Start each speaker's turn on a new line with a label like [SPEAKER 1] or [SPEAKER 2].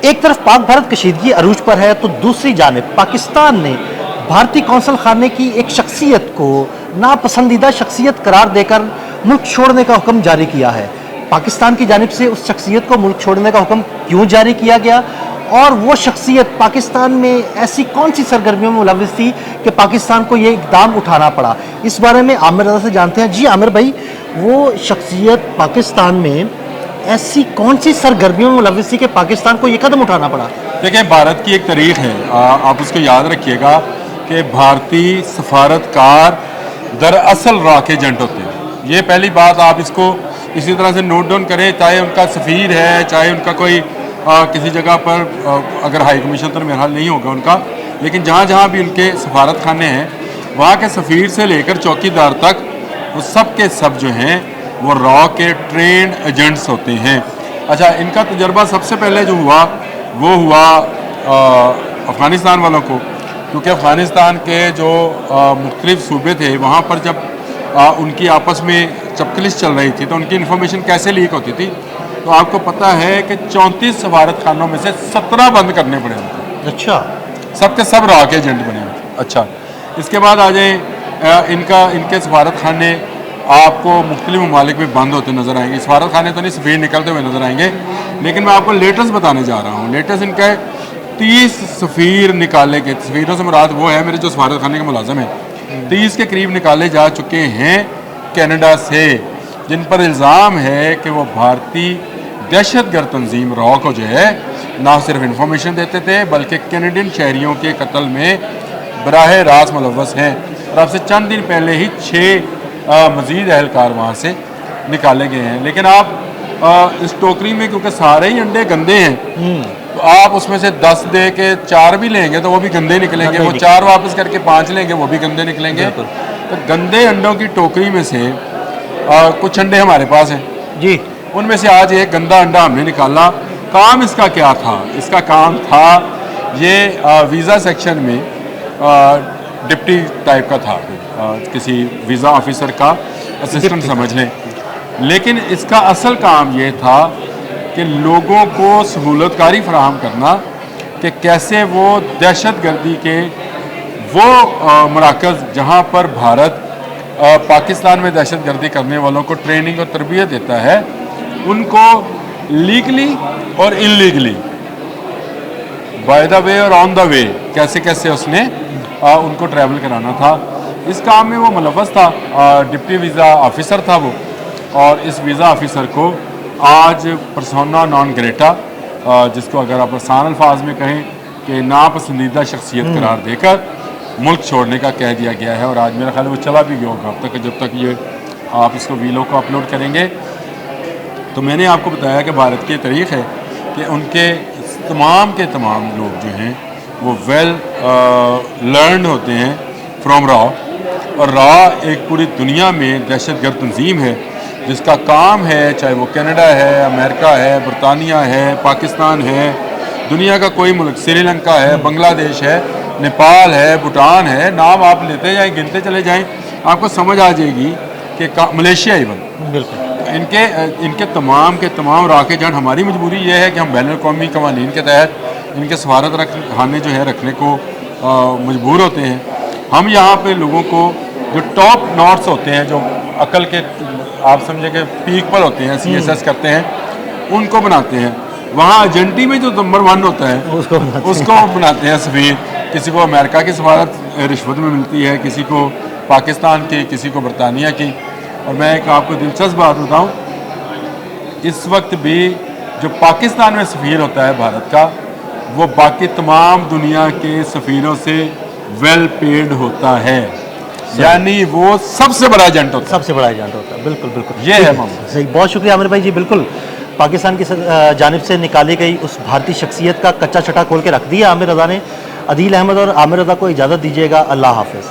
[SPEAKER 1] ایک طرف پاک بھارت کشیدگی عروج پر ہے تو دوسری جانب پاکستان نے بھارتی قونصل خانے کی ایک شخصیت کو ناپسندیدہ شخصیت قرار دے کر ملک چھوڑنے کا حکم جاری کیا ہے۔ پاکستان کی جانب سے اس شخصیت کو ملک چھوڑنے کا حکم کیوں جاری کیا گیا اور وہ شخصیت پاکستان میں ایسی کون سی سرگرمیوں میں ملوث تھی کہ پاکستان کو یہ اقدام اٹھانا پڑا، اس بارے میں عامر رضا سے جانتے ہیں۔ جی عامر بھائی، وہ شخصیت پاکستان میں ایسی کون سی سرگرمیوں میں ملوث تھی کہ پاکستان کو یہ قدم اٹھانا پڑا؟
[SPEAKER 2] دیکھیں، بھارت کی ایک تاریخ ہے، آپ اس کو یاد رکھیے گا کہ بھارتی سفارتکار دراصل را کے ایجنٹ ہوتے ہیں۔ یہ پہلی بات آپ اس کو اسی طرح سے نوٹ ڈاؤن کریں، چاہے ان کا سفیر ہے، چاہے ان کا کوئی کسی جگہ پر اگر ہائی کمیشن تو میرا حال نہیں ہوگا ان کا، لیکن جہاں جہاں بھی ان کے سفارت خانے ہیں وہاں کے سفیر سے لے کر چوکی دار تک وہ سب کے سب جو ہیں وہ را کے ٹرینڈ ایجنٹس ہوتے ہیں۔ اچھا، ان کا تجربہ سب سے پہلے جو ہوا وہ ہوا افغانستان والوں کو، کیونکہ افغانستان کے جو مختلف صوبے تھے وہاں پر جب ان کی آپس میں چپکلش چل رہی تھی تو ان کی انفارمیشن کیسے لیک ہوتی تھی، تو آپ کو پتہ ہے کہ 34 سفارت خانوں میں سے 17 بند کرنے پڑے ہوتے۔
[SPEAKER 1] اچھا،
[SPEAKER 2] سب کے سب را کے ایجنٹ بنے ہوتے۔ اچھا، اس کے بعد آ جائیں، ان کے سفارت خانے آپ کو مختلف ممالک میں بند ہوتے نظر آئیں گے۔ سفارت خانے تو نہیں، سفیر نکلتے ہوئے نظر آئیں گے، لیکن میں آپ کو لیٹسٹ بتانے جا رہا ہوں۔ لیٹسٹ ان کے 30 سفیر نکالے گئے، سفیروں سے مراد وہ ہے میرے جو سفارت خانے کے ملازم ہیں، 30 کے قریب نکالے جا چکے ہیں کینیڈا سے، جن پر الزام ہے کہ وہ بھارتی دہشت گرد تنظیم را کو جو ہے نہ صرف انفارمیشن دیتے تھے بلکہ کینیڈین شہریوں کے قتل میں براہ راست ملوث ہیں۔ اور اب سے چند دن پہلے ہی 6 مزید اہلکار وہاں سے نکالے گئے ہیں۔ لیکن آپ اس ٹوکری میں کیونکہ سارے ہی انڈے گندے ہیں تو آپ اس میں سے 10 دے کے 4 بھی لیں گے تو وہ بھی گندے نکلیں گے، وہ 4 واپس کر کے 5 لیں گے وہ بھی گندے نکلیں گے۔ تو گندے انڈوں کی ٹوکری میں سے کچھ انڈے ہمارے پاس ہیں
[SPEAKER 1] جی،
[SPEAKER 2] ان میں سے آج ایک گندا انڈا ہم نے نکالا۔ کام اس کا کیا تھا؟ اس کا کام تھا یہ ویزا سیکشن میں ڈپٹی ٹائپ کا تھا، کسی ویزا آفیسر کا اسسٹنٹ سمجھ لیں، لیکن اس کا اصل کام یہ تھا کہ لوگوں کو سہولت کاری فراہم کرنا کہ کیسے وہ دہشت گردی کے وہ مراکز جہاں پر بھارت پاکستان میں دہشت گردی کرنے والوں کو ٹریننگ اور تربیت دیتا ہے ان کو لیگلی اور ان لیگلی، بائی دا وے اور آن دا وے، کیسے کیسے اس نے ان کو ٹریول کرانا تھا۔ اس کام میں وہ ملوث تھا، ڈپٹی ویزا آفیسر تھا وہ، اور اس ویزا آفیسر کو آج پرسونا نان گریٹا، جس کو اگر آپ آسان الفاظ میں کہیں کہ ناپسندیدہ شخصیت قرار دے کر ملک چھوڑنے کا کہہ دیا گیا ہے۔ اور آج میرا خیال ہے وہ چلا بھی گیا ہوگا اب تک، جب تک یہ آپ اس کو ویلو کو اپلوڈ کریں گے۔ تو میں نے آپ کو بتایا کہ بھارت کی تاریخ ہے کہ ان کے تمام لوگ جو ہیں وہ ویل لرنڈ ہوتے ہیں فرام را، اور را ایک پوری دنیا میں دہشت گرد تنظیم ہے جس کا کام ہے، چاہے وہ کینیڈا ہے، امریکہ ہے، برطانیہ ہے، پاکستان ہے، دنیا کا کوئی ملک، سری لنکا ہے، بنگلہ دیش ہے، نیپال ہے، بھوٹان ہے، نام آپ لیتے جائیں، گنتے چلے جائیں، آپ کو سمجھ آ جائے گی کہ ملیشیا ایون،
[SPEAKER 1] بالکل
[SPEAKER 2] ان کے تمام را کے ایجنٹ۔ ہماری مجبوری یہ ہے کہ ہم بین الاقوامی قوانین کے تحت ان کے سفارت خانے جو ہے رکھنے کو مجبور ہوتے ہیں۔ ہم یہاں پہ لوگوں کو جو ٹاپ ناٹس ہوتے ہیں، جو عقل کے آپ سمجھیں کہ پیک پر ہوتے ہیں، CSS کرتے ہیں، ان کو بناتے ہیں۔ وہاں ایجنٹی میں جو نمبر 1 ہوتا ہے اس کو بناتے ہیں سفیر۔ کسی کو امریکہ کی سفارت رشوت میں ملتی ہے، کسی کو پاکستان کی، کسی کو برطانیہ کی۔ اور میں ایک آپ کو دلچسپ بات بتاؤں، اس وقت بھی جو پاکستان میں سفیر ہوتا ہے بھارت کا، وہ باقی تمام دنیا کے سفیروں سے ویل پیڈ ہوتا ہے، یعنی وہ سب سے بڑا ایجنٹ ہوتا ہے،
[SPEAKER 1] سب سے بڑا ایجنٹ ہوتا ہے۔ بالکل بالکل،
[SPEAKER 2] یہ ہے معاملہ۔
[SPEAKER 1] صحیح، بہت شکریہ عامر بھائی۔ جی بالکل، پاکستان کی جانب سے نکالی گئی اس بھارتی شخصیت کا کچا چھٹا کھول کے رکھ دیا عامر رضا نے۔ عدیل احمد اور عامر رضا کو اجازت دیجیے گا، اللہ حافظ۔